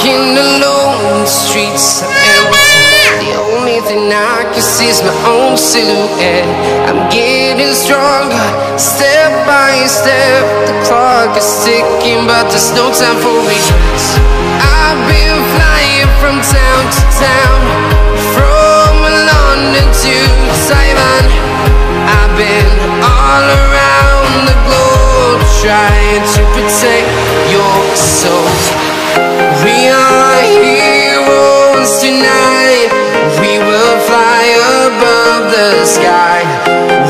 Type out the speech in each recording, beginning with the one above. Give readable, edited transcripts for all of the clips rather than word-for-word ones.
walking alone, the streets are empty. The only thing I can see is my own silhouette. I'm getting stronger, step by step. The clock is ticking, but there's no time for regrets. I've been flying from town to town, from London to Taiwan. I've been all around the globe, trying to protect your soul. We are heroes tonight. We will fly above the sky.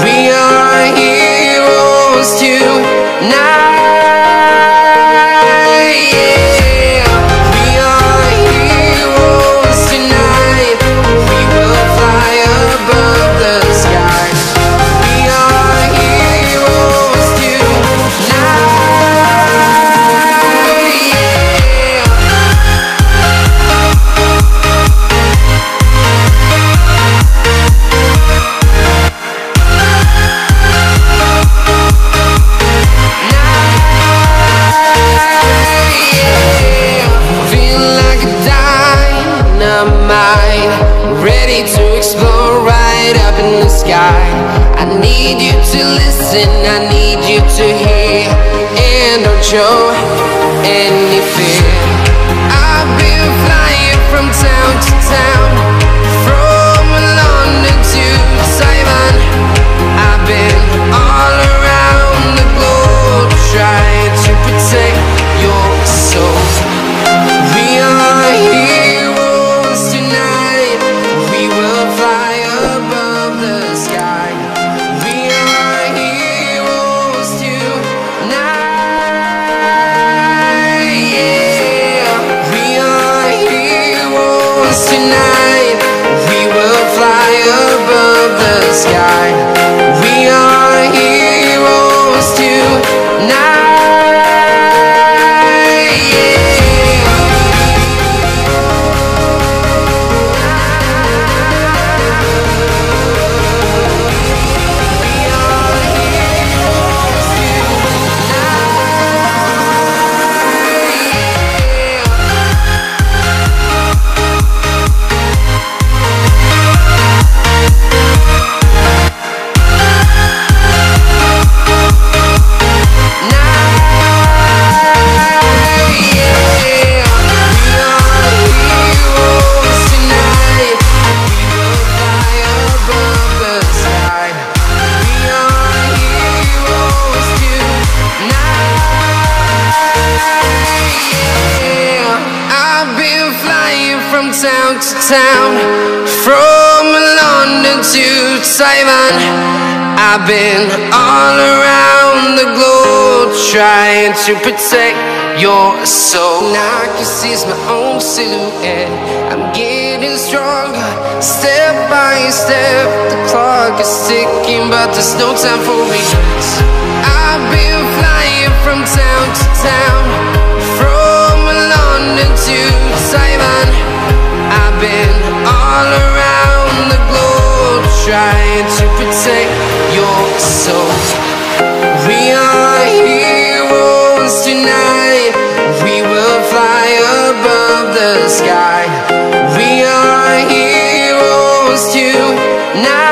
We are heroes tonight. Yeah. We are heroes tonight. We will fly above the sky. We are heroes tonight. Ready to explore right up in the sky. I need you to listen, I need you to hear, and don't show any fear. I've been flying from town to town, from London to Taiwan. I've been all around the globe, trying to protect your soul. We are heroes tonight. We will fly above the sky. We are heroes tonight. Yeah. We are heroes tonight. We will fly above the sky. We are heroes tonight. Town to town, from London to Taiwan. I've been all around the globe, trying to protect your soul. Now I can see my own silhouette. I'm getting stronger, step by step. The clock is ticking, but there's no time for regrets. I've been flying from town to town, from London to Taiwan. I've been all around the globe, trying to protect your soul. We are heroes tonight. We will fly above the sky. We are heroes tonight.